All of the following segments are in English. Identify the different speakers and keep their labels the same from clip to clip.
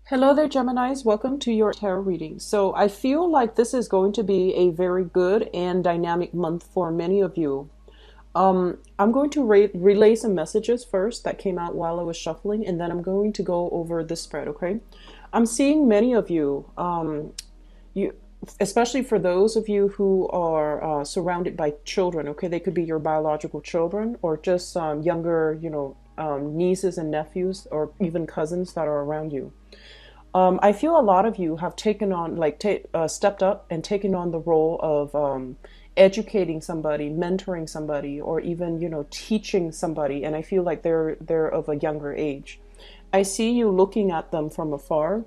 Speaker 1: Hello there, Geminis. Welcome to your tarot reading. So I feel like this is going to be a very good and dynamic month for many of you. I'm going to relay some messages first that came out while I was shuffling, and then I'm going to go over this spread, okay? I'm seeing many of you, you, especially for those of you who are surrounded by children, okay? They could be your biological children or just younger, nieces and nephews or even cousins that are around you. I feel a lot of you have taken on, stepped up and taken on the role of educating somebody, mentoring somebody, or even, teaching somebody. And I feel like they're of a younger age. I see you looking at them from afar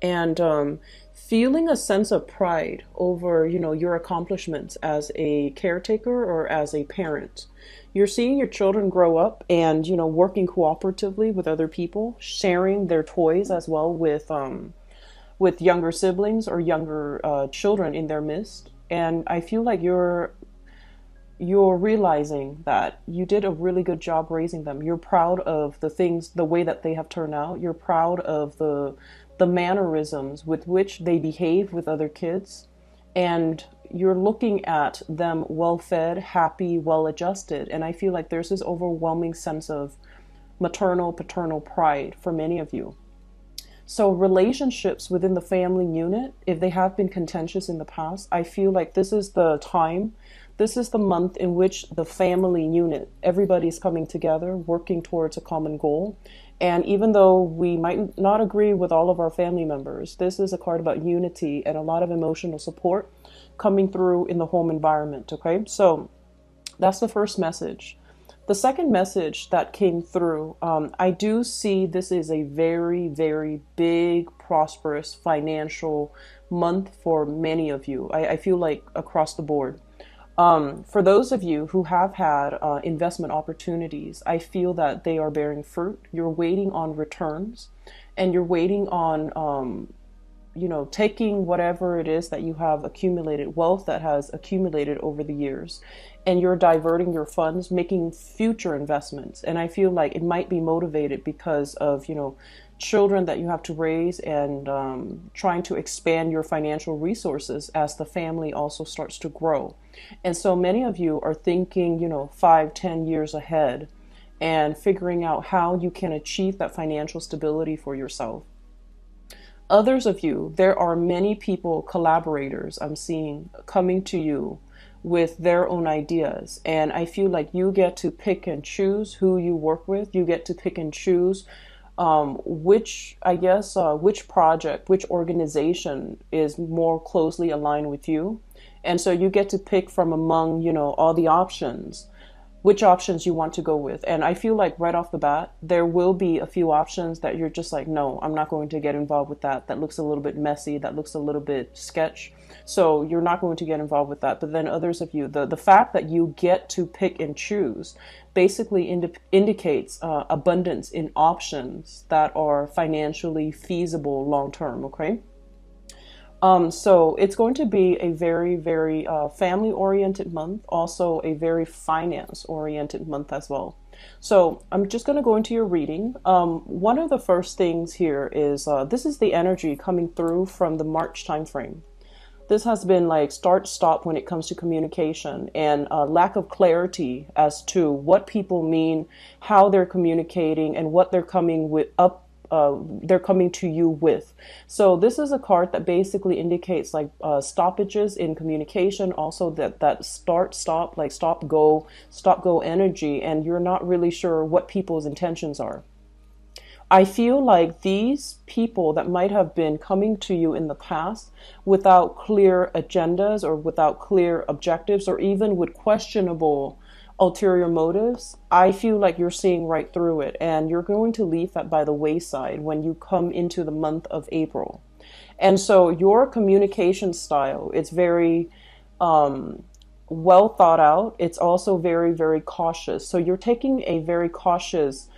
Speaker 1: and feeling a sense of pride over, your accomplishments as a caretaker or as a parent. You're seeing your children grow up and, working cooperatively with other people, sharing their toys as well with younger siblings or younger children in their midst. And I feel like you're realizing that you did a really good job raising them. You're proud of the way that they have turned out. You're proud of the mannerisms with which they behave with other kids. And you're looking at them well-fed, happy, well-adjusted. And I feel like there's this overwhelming sense of maternal, paternal pride for many of you. So relationships within the family unit, if they have been contentious in the past, I feel like this is the time, this is the month in which the family unit, everybody's coming together, working towards a common goal. And even though we might not agree with all of our family members, this is a card about unity and a lot of emotional support coming through in the home environment, okay? So that's the first message. The second message that came through, I do see this is a very, very big, prosperous financial month for many of you. I feel like across the board. For those of you who have had investment opportunities, I feel that they are bearing fruit. You're waiting on returns and you're waiting on taking whatever it is that you have accumulated, wealth that has accumulated over the years, and you're diverting your funds, making future investments. And I feel like it might be motivated because of, children that you have to raise and trying to expand your financial resources as the family also starts to grow. And so many of you are thinking, 5, 10 years ahead and figuring out how you can achieve that financial stability for yourself. Others of you, there are many people, collaborators I'm seeing coming to you with their own ideas. And I feel like you get to pick and choose who you work with. You get to pick and choose which project, which organization is more closely aligned with you. And so you get to pick from among, all the options, which options you want to go with. And I feel like right off the bat, there will be a few options that you're just like, no, I'm not going to get involved with that. That looks a little bit messy. That looks a little bit sketch. So you're not going to get involved with that. But then others of you, the fact that you get to pick and choose basically indicates abundance in options that are financially feasible long term, okay? So it's going to be a very, very family-oriented month, also a very finance-oriented month as well. So I'm just going to go into your reading. One of the first things here is this is the energy coming through from the March timeframe. This has been like start-stop when it comes to communication and lack of clarity as to what people mean, how they're communicating, and what they're coming to you with. So this is a card that basically indicates like stoppages in communication, also that stop, like stop go energy, and you're not really sure what people's intentions are. I feel like these people that might have been coming to you in the past without clear agendas or without clear objectives or even with questionable ulterior motives, I feel like you're seeing right through it, and you're going to leave that by the wayside when you come into the month of April. And so your communication style, it's very well thought out. It's also very, very cautious. So you're taking a very cautious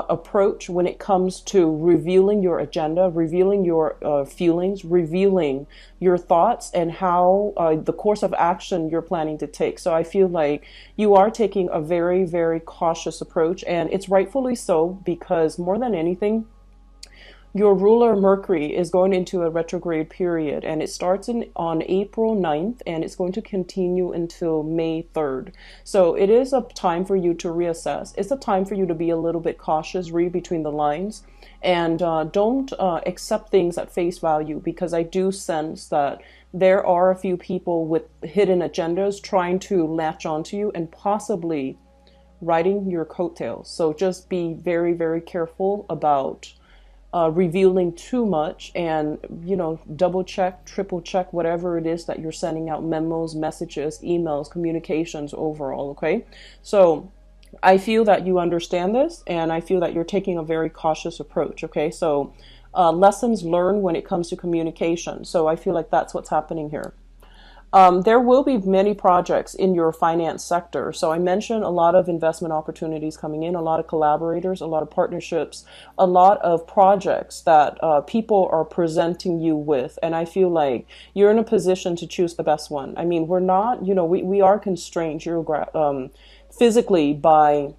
Speaker 1: approach when it comes to revealing your agenda, revealing your feelings, revealing your thoughts, and how the course of action you're planning to take. So I feel like you are taking a very, very cautious approach, and it's rightfully so, because more than anything, Your ruler Mercury is going into a retrograde period, and it starts on April 9th, and it's going to continue until May 3rd. So it is a time for you to reassess. It's a time for you to be a little bit cautious, read between the lines, and don't accept things at face value, because I do sense that there are a few people with hidden agendas trying to latch onto you and possibly riding your coattails. So just be very, very careful about revealing too much, and double check, triple check whatever it is that you're sending out: memos, messages, emails, communications overall. Okay, so I feel that you understand this, and I feel that you're taking a very cautious approach. Okay, so lessons learned when it comes to communication. So I feel like that's what's happening here. There will be many projects in your finance sector. So I mentioned a lot of investment opportunities coming in, a lot of collaborators, a lot of partnerships, a lot of projects that people are presenting you with. And I feel like you're in a position to choose the best one. I mean, we're not, we are constrained physically by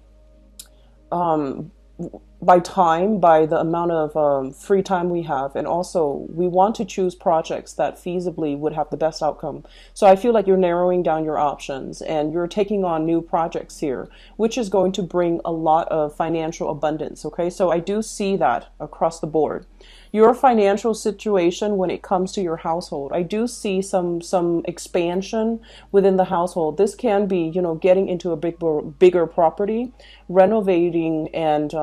Speaker 1: time, by the amount of free time we have. And also, we want to choose projects that feasibly would have the best outcome. So I feel like you're narrowing down your options, and you're taking on new projects here, which is going to bring a lot of financial abundance. Okay, so I do see that across the board. Your financial situation when it comes to your household, I do see some expansion within the household. This can be, getting into a bigger property, renovating, and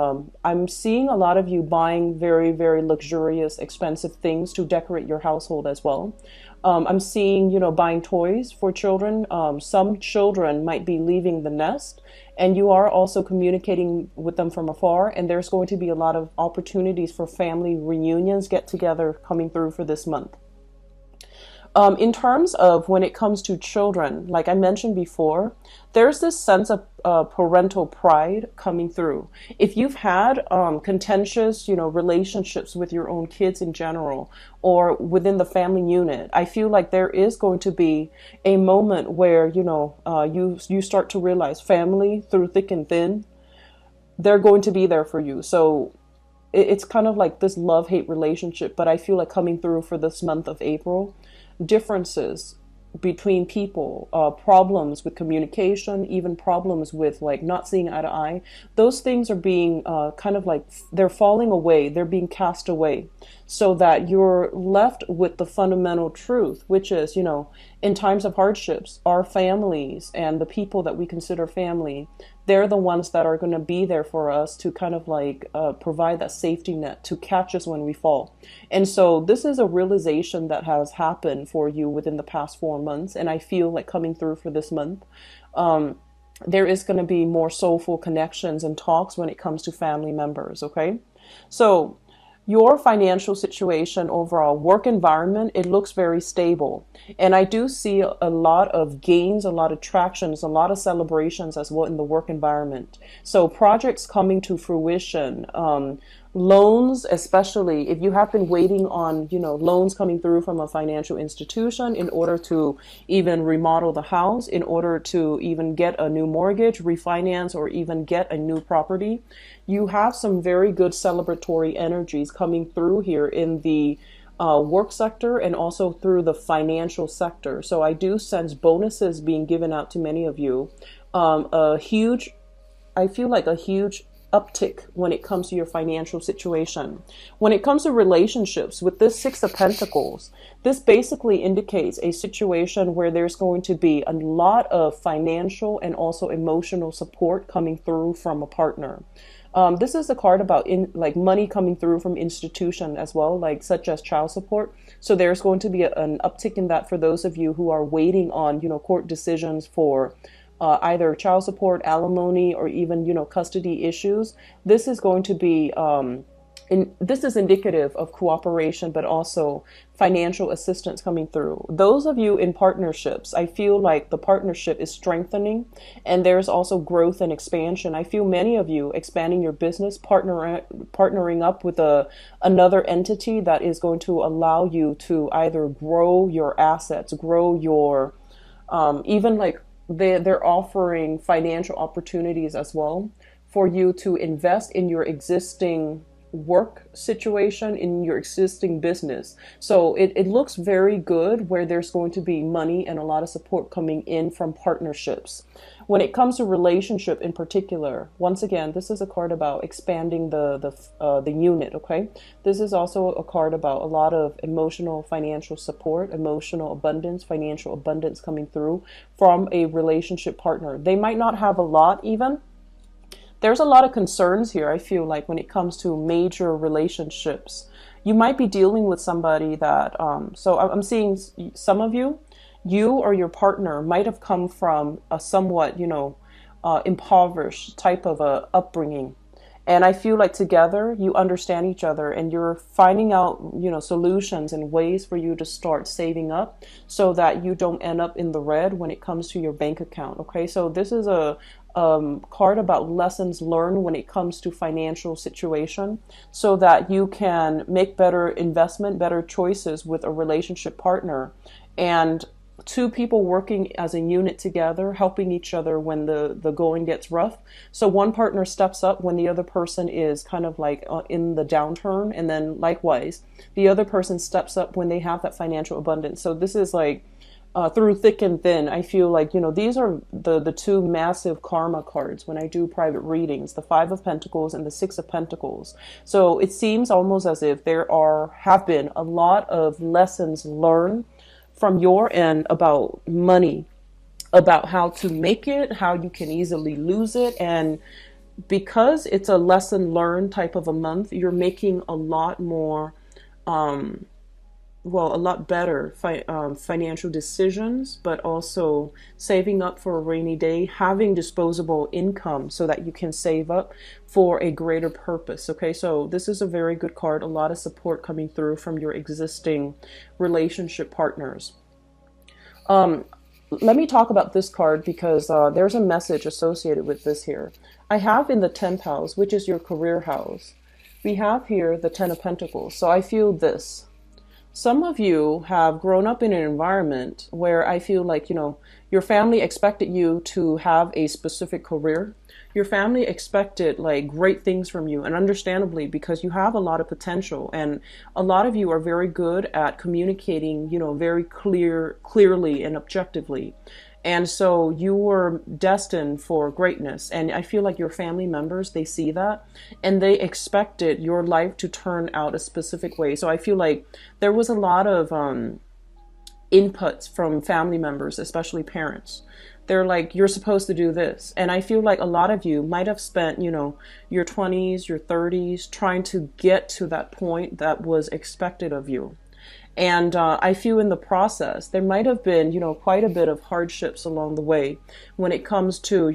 Speaker 1: I'm seeing a lot of you buying very, very luxurious, expensive things to decorate your household as well. I'm seeing, buying toys for children. Some children might be leaving the nest, and you are also communicating with them from afar. And there's going to be a lot of opportunities for family reunions, get together coming through for this month. In terms of when it comes to children, like I mentioned before, there's this sense of parental pride coming through. If you've had contentious, relationships with your own kids in general, or within the family unit, I feel like there is going to be a moment where, you start to realize family through thick and thin, they're going to be there for you. So it's kind of like this love-hate relationship, but I feel like coming through for this month of April, differences between people, problems with communication, even problems with like not seeing eye to eye, those things are being kind of like, they're falling away, they're being cast away, so that you're left with the fundamental truth, which is, in times of hardships, our families and the people that we consider family, they're the ones that are going to be there for us to kind of like provide that safety net to catch us when we fall. And so this is a realization that has happened for you within the past 4 months. And I feel like coming through for this month, there is going to be more soulful connections and talks when it comes to family members. Okay. So your financial situation overall, work environment, it looks very stable. And I do see a lot of gains, a lot of tractions, a lot of celebrations as well in the work environment. So projects coming to fruition, loans, especially if you have been waiting on, loans coming through from a financial institution in order to even remodel the house, in order to even get a new mortgage, refinance, or even get a new property. You have some very good celebratory energies coming through here in the work sector and also through the financial sector. So I do sense bonuses being given out to many of you. I feel like a huge uptick when it comes to your financial situation. When it comes to relationships, with this Six of Pentacles, this basically indicates a situation where there's going to be a lot of financial and also emotional support coming through from a partner. This is a card about like money coming through from institution as well, like such as child support. So there's going to be an uptick in that for those of you who are waiting on, court decisions for either child support, alimony, or even, custody issues. This is going to be, this is indicative of cooperation, but also financial assistance coming through. Those of you in partnerships, I feel like the partnership is strengthening, and there's also growth and expansion. I feel many of you expanding your business, partnering up with another entity that is going to allow you to either grow your assets, grow your, even like they're offering financial opportunities as well for you to invest in your existing work situation in your existing business. So it looks very good where there's going to be money and a lot of support coming in from partnerships. When it comes to relationship in particular, once again, this is a card about expanding the unit, okay? This is also a card about a lot of emotional, financial support, emotional abundance, financial abundance coming through from a relationship partner. They might not have a lot even. There's a lot of concerns here, I feel like, when it comes to major relationships. You might be dealing with somebody that, so I'm seeing some of you, you or your partner might have come from a somewhat, impoverished type of a upbringing. And I feel like together you understand each other and you're finding out, solutions and ways for you to start saving up so that you don't end up in the red when it comes to your bank account. Okay, so this is a card about lessons learned when it comes to financial situation so that you can make better investment, better choices with a relationship partner. And two people working as a unit together, helping each other when the going gets rough. So one partner steps up when the other person is kind of like in the downturn, and then likewise, the other person steps up when they have that financial abundance. So this is like through thick and thin. I feel like, these are the two massive karma cards when I do private readings, the Five of Pentacles and the Six of Pentacles. So it seems almost as if there have been a lot of lessons learned from your end about money, about how to make it, how you can easily lose it. And because it's a lesson learned type of a month, you're making a lot more, a lot better financial decisions, but also saving up for a rainy day, having disposable income so that you can save up for a greater purpose. Okay, so this is a very good card, a lot of support coming through from your existing relationship partners. Let me talk about this card because there's a message associated with this here. I have in the 10th house, which is your career house, we have here the 10 of Pentacles. So I feel this. Some of you have grown up in an environment where I feel like, your family expected you to have a specific career. Your family expected like great things from you, and understandably, because you have a lot of potential and a lot of you are very good at communicating, very clearly and objectively. And so you were destined for greatness. And I feel like your family members, they see that and they expected your life to turn out a specific way. So I feel like there was a lot of inputs from family members, especially parents. They're like, you're supposed to do this. And I feel like a lot of you might have spent, your 20s, your 30s trying to get to that point that was expected of you. And I feel in the process, there might have been, quite a bit of hardships along the way when it comes to,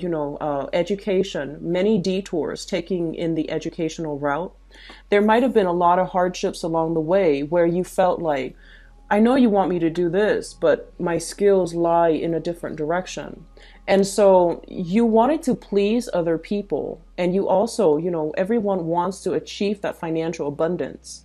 Speaker 1: education, many detours taking in the educational route. There might have been a lot of hardships along the way where you felt like, I know you want me to do this, but my skills lie in a different direction. And so you wanted to please other people. And you also, everyone wants to achieve that financial abundance.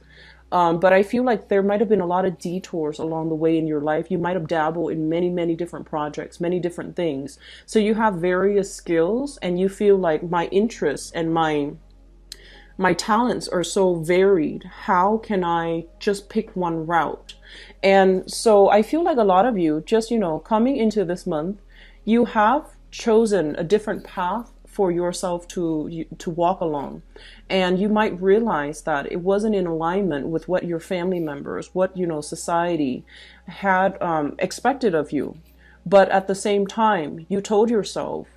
Speaker 1: But I feel like there might have been a lot of detours along the way in your life. You might have dabbled in many, many different projects, many different things. So you have various skills and you feel like my interests and my talents are so varied. How can I just pick one route? And so I feel like a lot of you just, coming into this month, you have chosen a different path for yourself to walk along. And you might realize that it wasn't in alignment with what your family members, what, society had expected of you. But at the same time, you told yourself,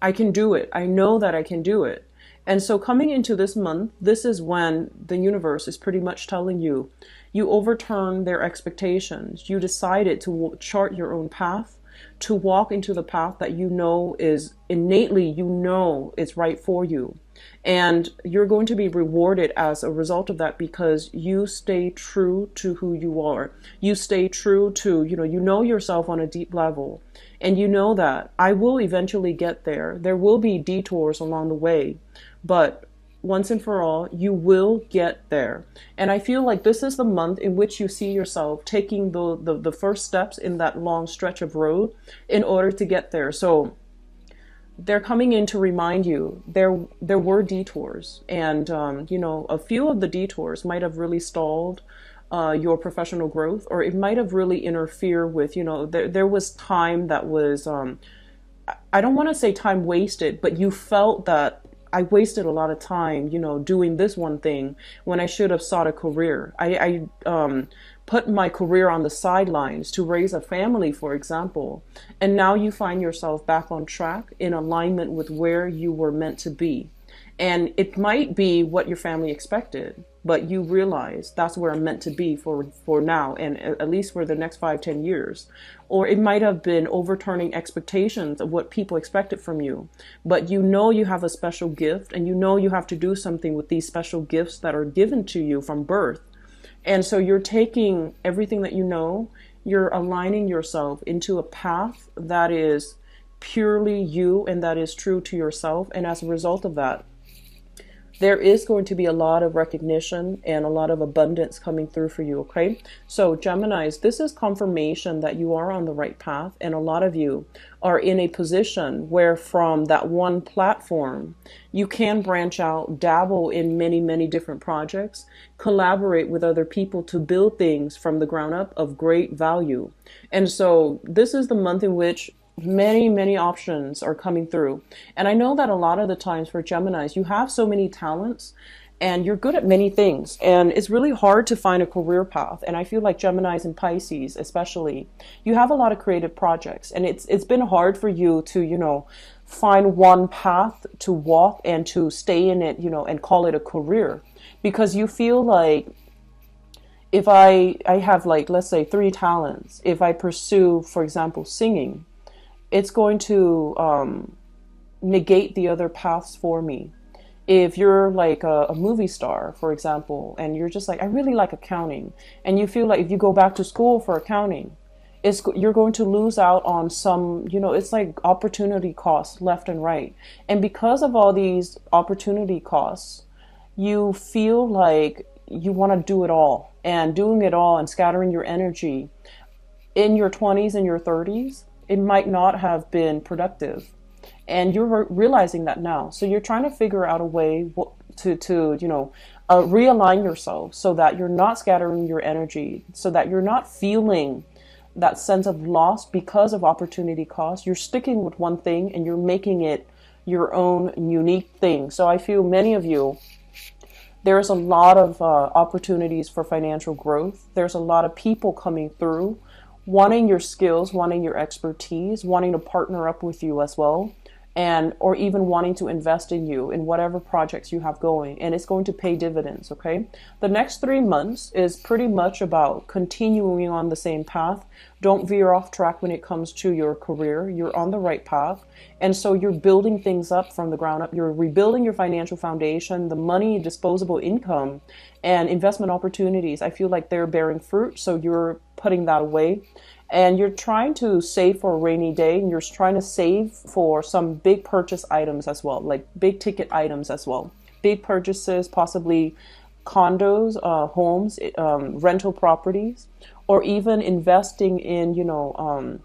Speaker 1: I can do it. I know that I can do it. And so coming into this month, this is when the universe is pretty much telling you, you overturned their expectations. You decided to chart your own path, to walk into the path that is innately, is right for you. And you're going to be rewarded as a result of that because you stay true to who you are. You stay true to, you know yourself on a deep level. And you know that I will eventually get there. There will be detours along the way, but once and for all, you will get there. And I feel like this is the month in which you see yourself taking the first steps in that long stretch of road in order to get there. So they're coming in to remind you there were detours, and you know, a few of the detours might have really stalled your professional growth, or it might have really interfered with, you know, there was time that was I don't want to say time wasted, but you felt that I wasted a lot of time, you know, doing this one thing when I should have sought a career. I put my career on the sidelines to raise a family, for example, and now you find yourself back on track in alignment with where you were meant to be. And it might be what your family expected, but you realize that's where I'm meant to be for now, and at least for the next 5, 10 years. Or it might have been overturning expectations of what people expected from you, but you know you have a special gift, and you know you have to do something with these special gifts that are given to you from birth. And so you're taking everything that you know, you're aligning yourself into a path that is purely you and that is true to yourself. And as a result of that, there is going to be a lot of recognition and a lot of abundance coming through for you, okay? So Geminis, this is confirmation that you are on the right path, and a lot of you are in a position where from that one platform, you can branch out, dabble in many, many different projects, collaborate with other people to build things from the ground up of great value. And so this is the month in which many options are coming through. And I know that a lot of the times for Geminis, you have so many talents and you're good at many things, and it's really hard to find a career path. And I feel like Geminis and Pisces especially, you have a lot of creative projects, and it's been hard for you to, you know, find one path to walk and to stay in it, you know, and call it a career, because you feel like, if I have, like, let's say 3 talents, if I pursue, for example, singing, it's going to negate the other paths for me. If you're like a movie star, for example, and you're just like, I really like accounting, and you feel like if you go back to school for accounting, you're going to lose out on some, you know, it's like opportunity costs left and right. And because of all these opportunity costs, you feel like you want to do it all, and doing it all and scattering your energy in your 20s and your 30s, it might not have been productive, and you're realizing that now. So you're trying to figure out a way to you know, realign yourself so that you're not scattering your energy, so that you're not feeling that sense of loss because of opportunity cost. You're sticking with one thing and you're making it your own unique thing. So I feel many of you, there's a lot of opportunities for financial growth. There's a lot of people coming through wanting your skills, wanting your expertise, wanting to partner up with you as well, and or even wanting to invest in you in whatever projects you have going, and it's going to pay dividends, okay? The next 3 months is pretty much about continuing on the same path. Don't veer off track when it comes to your career. You're on the right path, and so you're building things up from the ground up. You're rebuilding your financial foundation, the money, disposable income, and investment opportunities. I feel like they're bearing fruit, so you're putting that away. And you're trying to save for a rainy day, and you're trying to save for some big purchase items as well, like big ticket items as well. Big purchases, possibly condos, homes, rental properties, or even investing in, you know,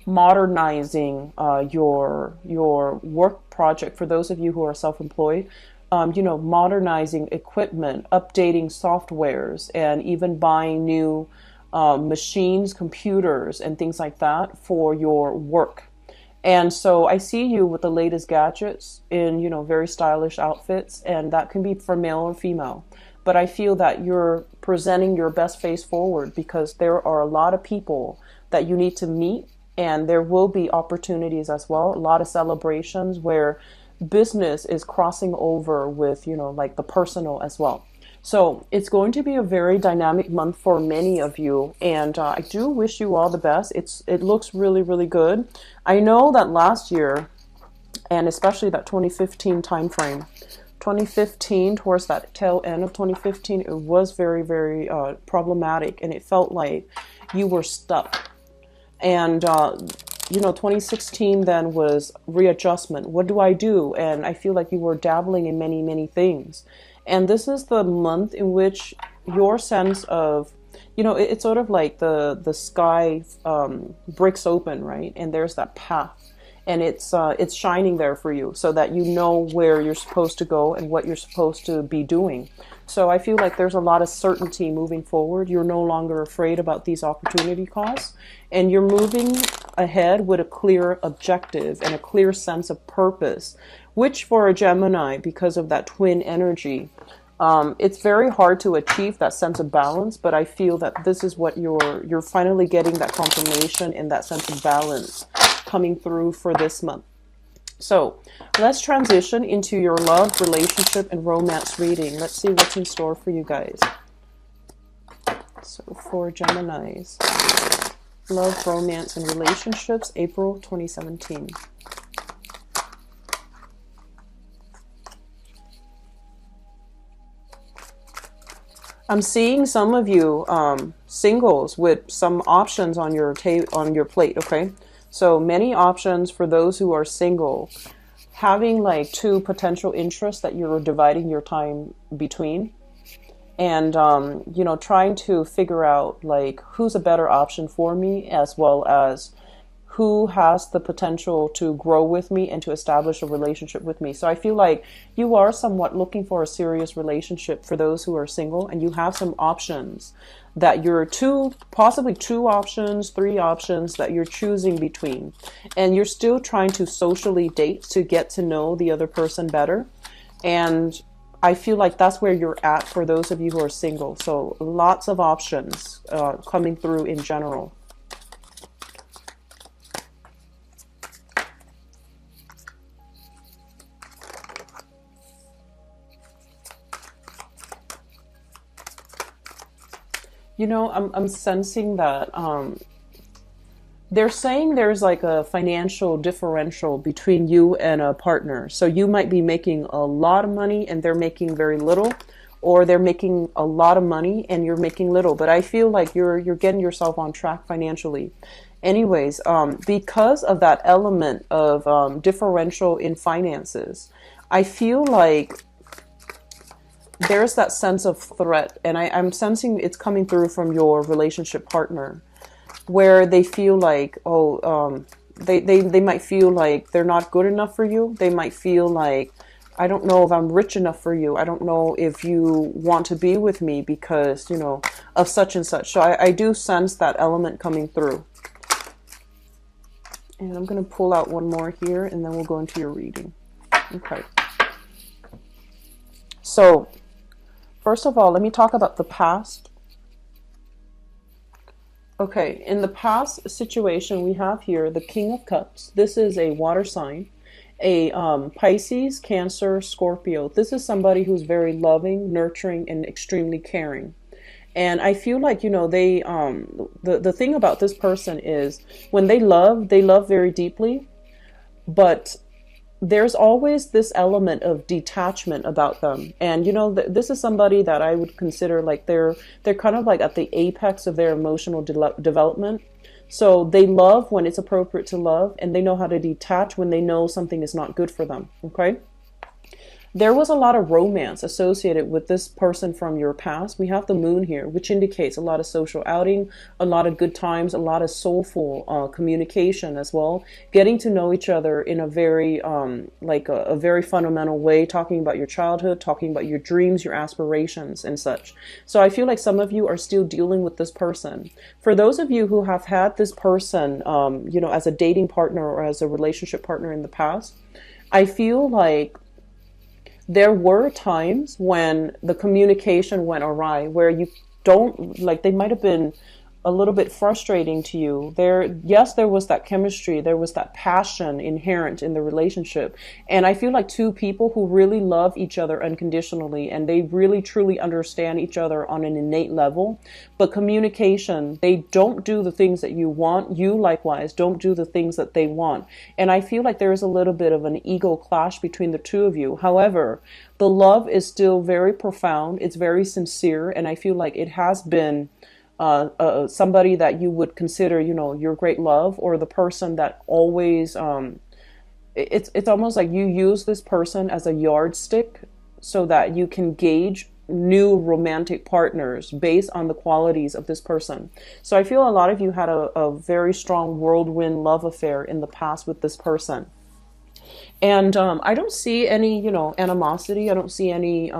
Speaker 1: modernizing your work project. For those of you who are self-employed, you know, modernizing equipment, updating softwares, and even buying new machines, computers, and things like that for your work. And so I see you with the latest gadgets in, you know, very stylish outfits, and that can be for male or female. But I feel that you're presenting your best face forward, because there are a lot of people that you need to meet, and there will be opportunities as well. A lot of celebrations where business is crossing over with, you know, like the personal as well. So it's going to be a very dynamic month for many of you, and I do wish you all the best. It looks really good. I know that last year, and especially that 2015 time frame, 2015, towards that tail end of 2015, it was very problematic, and it felt like you were stuck. And you know, 2016 then was readjustment. What do I do? And I feel like you were dabbling in many things. And this is the month in which your sense of, you know, it's sort of like the sky breaks open, right? And there's that path. and it's shining there for you so that you know where you're supposed to go and what you're supposed to be doing. So I feel like there's a lot of certainty moving forward. You're no longer afraid about these opportunity costs, and you're moving ahead with a clear objective and a clear sense of purpose, which for a Gemini, because of that twin energy, it's very hard to achieve that sense of balance, but I feel that this is what you're finally getting, that confirmation and that sense of balance coming through for this month. So let's transition into your love, relationship, and romance reading. Let's see what's in store for you guys. So for Geminis, love, romance, and relationships, April 2017. I'm seeing some of you singles with some options on your plate, okay? So many options for those who are single, having like two potential interests that you're dividing your time between, and you know, trying to figure out like who's a better option for me, as well as who has the potential to grow with me and to establish a relationship with me. So I feel like you are somewhat looking for a serious relationship for those who are single, and you have some options that you're possibly two options, three options that you're choosing between. And you're still trying to socially date to get to know the other person better. And I feel like that's where you're at for those of you who are single. So lots of options coming through in general. You know, I'm sensing that they're saying there's like a financial differential between you and a partner. So you might be making a lot of money and they're making very little, or they're making a lot of money and you're making little. But I feel like you're getting yourself on track financially. Anyways, because of that element of differential in finances, I feel like there's that sense of threat, and I'm sensing it's coming through from your relationship partner, where they feel like, they might feel like they're not good enough for you. They might feel like, I don't know if I'm rich enough for you. I don't know if you want to be with me because, you know, of such and such. So I do sense that element coming through. And I'm going to pull out one more here, and then we'll go into your reading. Okay. So first of all, let me talk about the past. Okay, in the past situation, we have here the King of Cups. This is a water sign, a Pisces, Cancer, Scorpio. This is somebody who's very loving, nurturing, and extremely caring. And I feel like, you know, they the thing about this person is when they love very deeply, but there's always this element of detachment about them. And, you know, this is somebody that I would consider like they're kind of like at the apex of their emotional development. So they love when it's appropriate to love, and they know how to detach when they know something is not good for them. Okay. There was a lot of romance associated with this person from your past. We have the moon here, which indicates a lot of social outing, a lot of good times, a lot of soulful communication as well. Getting to know each other in a very, a very fundamental way, talking about your childhood, talking about your dreams, your aspirations and such. So I feel like some of you are still dealing with this person. For those of you who have had this person, you know, as a dating partner or as a relationship partner in the past, I feel like there were times when the communication went awry, where you don't, like, they might have been a little bit frustrating to you. Yes, there was that chemistry, there was that passion inherent in the relationship. And I feel like two people who really love each other unconditionally, and they really truly understand each other on an innate level. But communication, they don't do the things that you want. You likewise don't do the things that they want. And I feel like there is a little bit of an ego clash between the two of you. However, the love is still very profound. It's very sincere. And I feel like it has been somebody that you would consider, you know, your great love, or the person that always, it's almost like you use this person as a yardstick so that you can gauge new romantic partners based on the qualities of this person. So I feel a lot of you had a very strong whirlwind love affair in the past with this person. And I don't see any, animosity. I don't see any,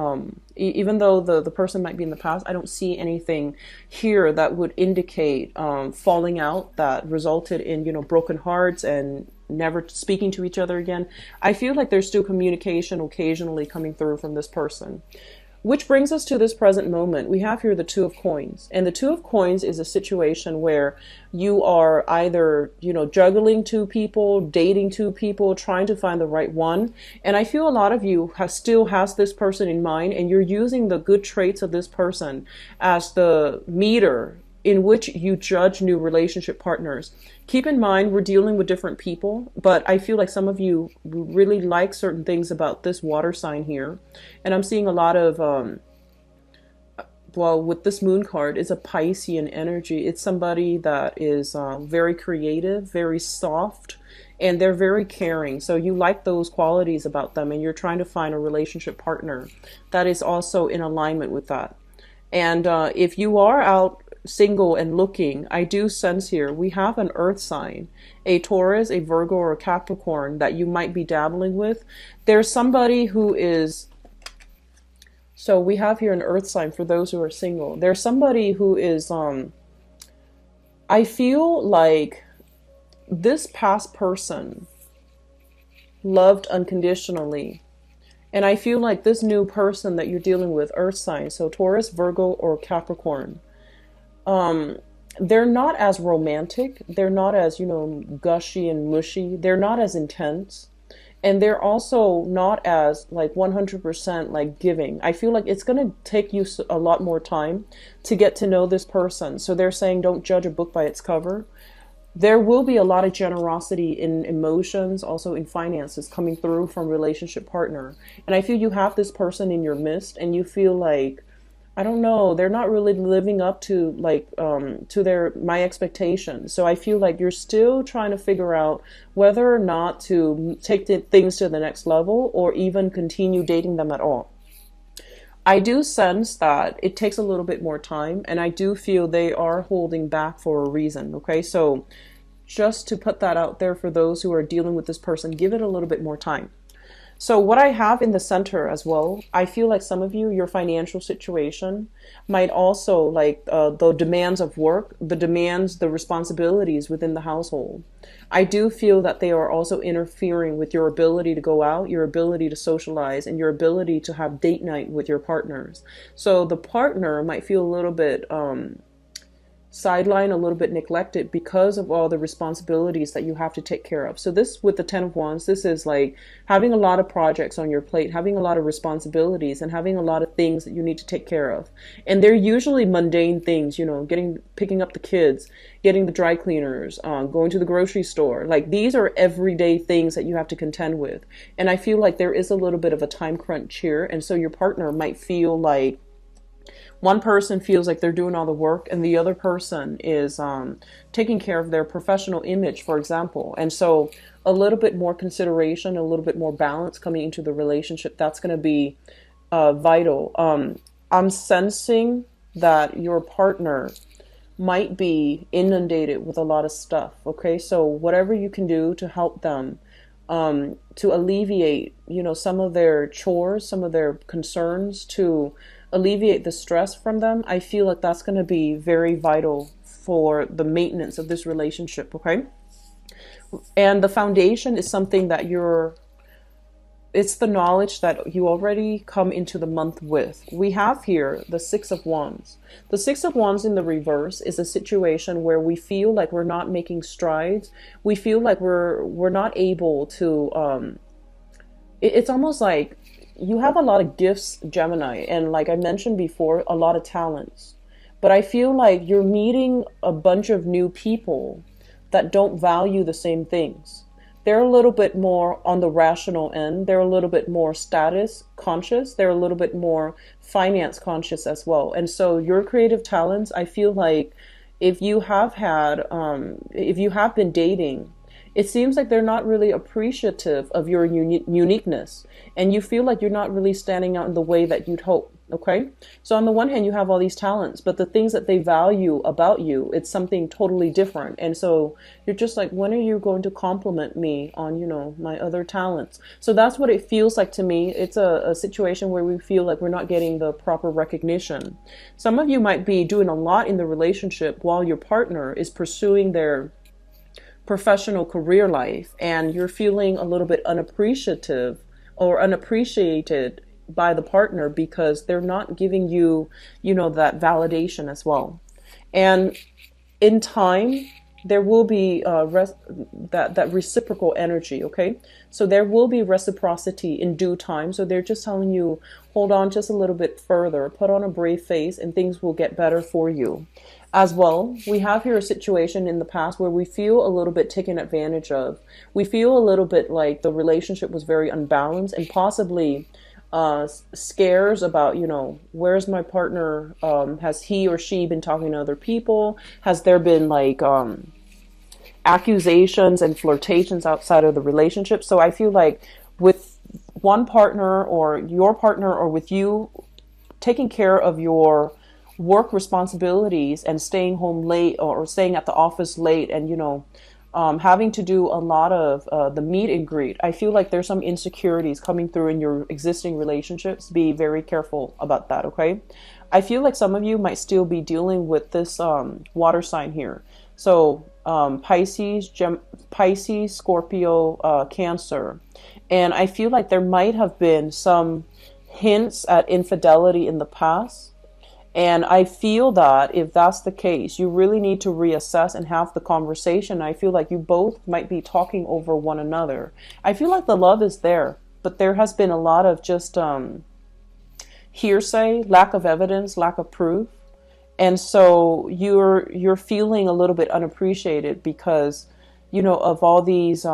Speaker 1: even though the person might be in the past, I don't see anything here that would indicate falling out that resulted in, broken hearts and never speaking to each other again. I feel like there's still communication occasionally coming through from this person. Which brings us to this present moment. We have here the Two of Coins. And the Two of Coins is a situation where you are either, juggling two people, dating two people, trying to find the right one. And I feel a lot of you still has this person in mind, and you're using the good traits of this person as the meter in which you judge new relationship partners. Keep in mind, we're dealing with different people, but I feel like some of you really like certain things about this water sign here. And I'm seeing a lot of, with this moon card, it's a Piscean energy. It's somebody that is very creative, very soft, and they're very caring. So you like those qualities about them, and you're trying to find a relationship partner that is also in alignment with that. And if you are out single and looking, I do sense here we have an earth sign, a Taurus, a Virgo, or a Capricorn that you might be dabbling with. There's somebody who is, so we have here an earth sign for those who are single. There's somebody who is, I feel like this past person loved unconditionally. And I feel like this new person that you're dealing with, earth sign, so Taurus, Virgo, or Capricorn, they're not as romantic. They're not as, gushy and mushy. They're not as intense. And they're also not as like 100% like giving. I feel like it's going to take you a lot more time to get to know this person. So they're saying don't judge a book by its cover. There will be a lot of generosity in emotions, also in finances coming through from relationship partner. And I feel you have this person in your midst, and you feel like, I don't know, they're not really living up to to my expectations. So I feel like you're still trying to figure out whether or not to take things to the next level or even continue dating them at all. I do sense that it takes a little bit more time, and I do feel they are holding back for a reason. Okay, so just to put that out there for those who are dealing with this person, give it a little bit more time. So what I have in the center as well, I feel like some of you, your financial situation might also like the demands of work, the demands, the responsibilities within the household. I do feel that they are also interfering with your ability to go out, your ability to socialize, and your ability to have date night with your partners. So the partner might feel a little bit sidelined, a little bit neglected because of all the responsibilities that you have to take care of. So this, with the Ten of Wands, this is like having a lot of projects on your plate, having a lot of responsibilities, and having a lot of things that you need to take care of. And they're usually mundane things, picking up the kids, getting the dry cleaners, going to the grocery store. Like these are everyday things that you have to contend with. And I feel like there is a little bit of a time crunch here. And so your partner might feel like one person feels like they're doing all the work, and the other person is taking care of their professional image, for example. And so a little bit more consideration, a little bit more balance coming into the relationship, that's going to be vital. I'm sensing that your partner might be inundated with a lot of stuff. Okay, so whatever you can do to help them, to alleviate, some of their chores, some of their concerns, to alleviate the stress from them, I feel like that's going to be very vital for the maintenance of this relationship. Okay, and the foundation is something that it's the knowledge that you already come into the month with. We have here the Six of Wands. The Six of Wands in the reverse is a situation where we feel like we're not making strides. We feel like we're not able to, it's almost like you have a lot of gifts, Gemini, and like I mentioned before, a lot of talents. But I feel like you're meeting a bunch of new people that don't value the same things. They're a little bit more on the rational end. They're a little bit more status conscious. They're a little bit more finance conscious as well. And so your creative talents, I feel like if you have been dating, it seems like they're not really appreciative of your uniqueness. And you feel like you're not really standing out in the way that you'd hope. Okay. So on the one hand, you have all these talents, but the things that they value about you, it's something totally different. And so you're just like, when are you going to compliment me on, my other talents? So that's what it feels like to me. It's a situation where we feel like we're not getting the proper recognition. Some of you might be doing a lot in the relationship while your partner is pursuing their professional career life, and you're feeling a little bit unappreciative or unappreciated by the partner because they're not giving you, that validation as well. And in time, there will be that reciprocal energy. Okay, so there will be reciprocity in due time. So they're just telling you, hold on just a little bit further, put on a brave face, and things will get better for you. As well, we have here a situation in the past where we feel a little bit taken advantage of. We feel a little bit like the relationship was very unbalanced, and possibly scares about, where's my partner? Has he or she been talking to other people? Has there been like accusations and flirtations outside of the relationship? So I feel like with one partner or your partner, or with you taking care of your work responsibilities and staying home late, or staying at the office late, and having to do a lot of the meet and greet, I feel like there's some insecurities coming through in your existing relationships. Be very careful about that. Okay, I feel like some of you might still be dealing with this water sign here. So Pisces, Scorpio, Cancer, and I feel like there might have been some hints at infidelity in the past. And I feel that if that's the case, you really need to reassess and have the conversation. I feel like you both might be talking over one another. I feel like the love is there, but there has been a lot of just hearsay, lack of evidence, lack of proof. And so you're feeling a little bit unappreciated because, of all these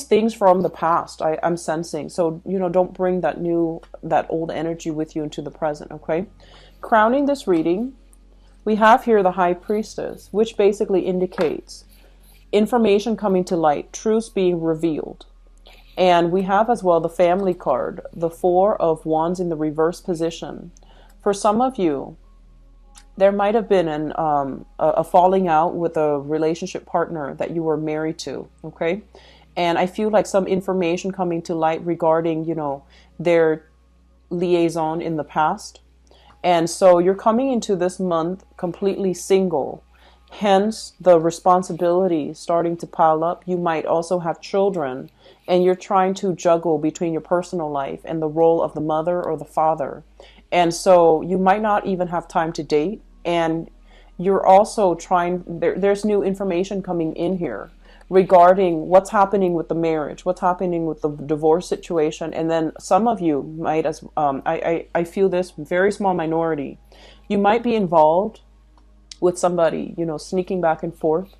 Speaker 1: things from the past, I'm sensing. So, don't bring that old energy with you into the present, okay? Crowning this reading, we have here the High Priestess, which basically indicates information coming to light, truths being revealed. And we have as well the Family card, the Four of Wands in the reverse position. For some of you, there might have been a falling out with a relationship partner that you were married to, okay? And I feel like some information coming to light regarding, their liaison in the past. And so you're coming into this month completely single. Hence, the responsibility starting to pile up. You might also have children, and you're trying to juggle between your personal life and the role of the mother or the father. And so you might not even have time to date. And you're also there's new information coming in here regarding what's happening with the marriage, what's happening with the divorce situation. And then some of you might, I feel this very small minority, you might be involved with somebody, sneaking back and forth,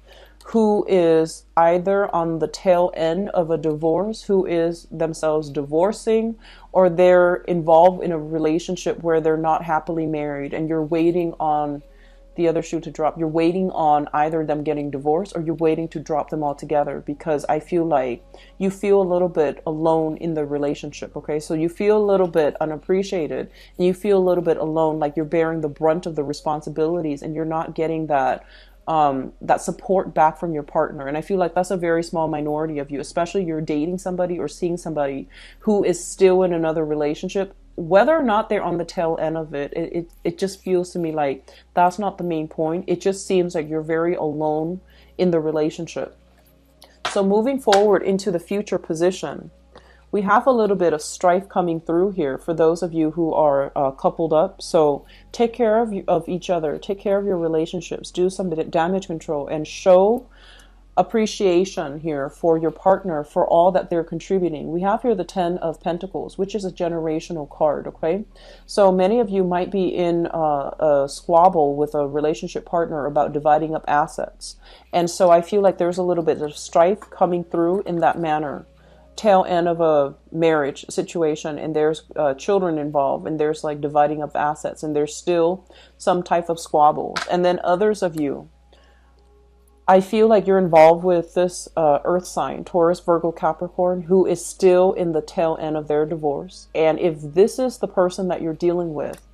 Speaker 1: who is either on the tail end of a divorce, who is themselves divorcing, or they're involved in a relationship where they're not happily married, and you're waiting on the other shoe to drop. You're waiting on either them getting divorced, or you're waiting to drop them altogether, because I feel like you feel a little bit alone in the relationship. Okay, so you feel a little bit unappreciated, and you feel a little bit alone, like you're bearing the brunt of the responsibilities, and you're not getting that support back from your partner. And I feel like that's a very small minority of you, especially you're dating somebody or seeing somebody who is still in another relationship. Whether or not they're on the tail end of it, it just feels to me like that's not the main point. It just seems like you're very alone in the relationship. So moving forward into the future position, we have a little bit of strife coming through here for those of you who are coupled up. So take care of each other, take care of your relationships, do some damage control, and show appreciation here for your partner for all that they're contributing. We have here the Ten of Pentacles, which is a generational card, okay? So many of you might be in a squabble with a relationship partner about dividing up assets. And so I feel like there's a little bit of strife coming through in that manner. Tail end of a marriage situation, and there's children involved, and there's like dividing up assets, and there's still some type of squabble. And then others of you I feel like you're involved with this earth sign, Taurus, Virgo, Capricorn, who is still in the tail end of their divorce. And if this is the person that you're dealing with,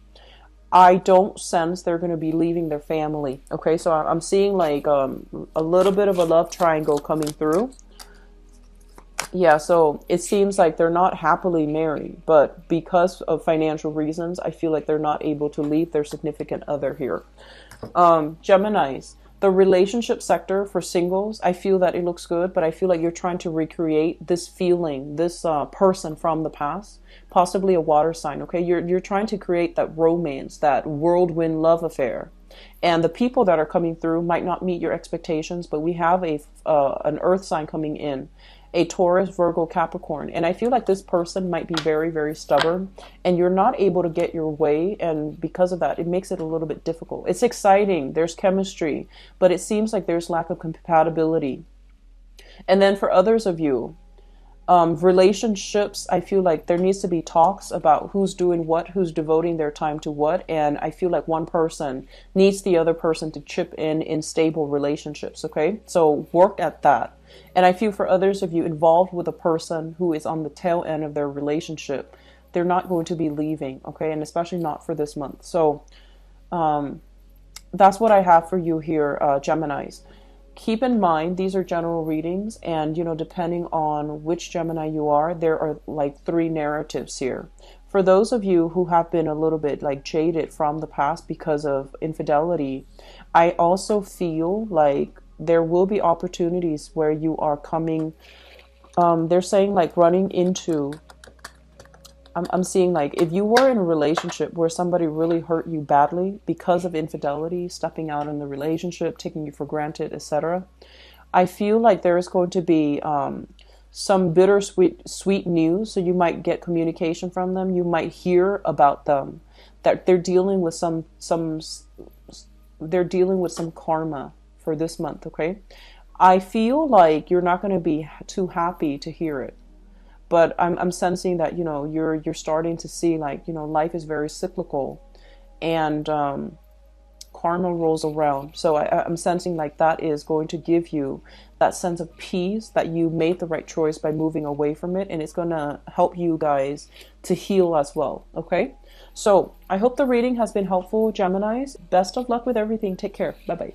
Speaker 1: I don't sense they're going to be leaving their family. Okay, so I'm seeing like a little bit of a love triangle coming through. Yeah, so it seems like they're not happily married, but because of financial reasons, I feel like they're not able to leave their significant other here. Geminis, the relationship sector for singles, I feel that it looks good, but I feel like you're trying to recreate this feeling, this person from the past, possibly a water sign, okay? You're trying to create that romance, that whirlwind love affair. And the people that are coming through might not meet your expectations, but we have an earth sign coming in, a Taurus, Virgo, Capricorn. And I feel like this person might be very, very stubborn and you're not able to get your way. And because of that, it makes it a little bit difficult. It's exciting. There's chemistry, but it seems like there's lack of compatibility. And then for others of you, relationships, I feel like there needs to be talks about who's doing what, who's devoting their time to what. And I feel like one person needs the other person to chip in stable relationships. Okay. So work at that. And I feel for others of you involved with a person who is on the tail end of their relationship, they're not going to be leaving. Okay. And especially not for this month. So, that's what I have for you here, Geminis. Keep in mind, these are general readings, and depending on which Gemini you are, there are like 3 narratives here. For those of you who have been a little bit like jaded from the past because of infidelity, I also feel like there will be opportunities where you are coming, they're saying like running into, I'm seeing like if you were in a relationship where somebody really hurt you badly because of infidelity, stepping out in the relationship, taking you for granted, etc. I feel like there is going to be some bittersweet sweet news. So you might get communication from them. You might hear about them that they're dealing with some karma for this month. Okay, I feel like you're not going to be too happy to hear it. But I'm sensing that, you're starting to see like, life is very cyclical and karma rolls around. So I'm sensing like that is going to give you that sense of peace that you made the right choice by moving away from it. And it's going to help you guys to heal as well. Okay. So I hope the reading has been helpful, Geminis. Best of luck with everything. Take care. Bye-bye.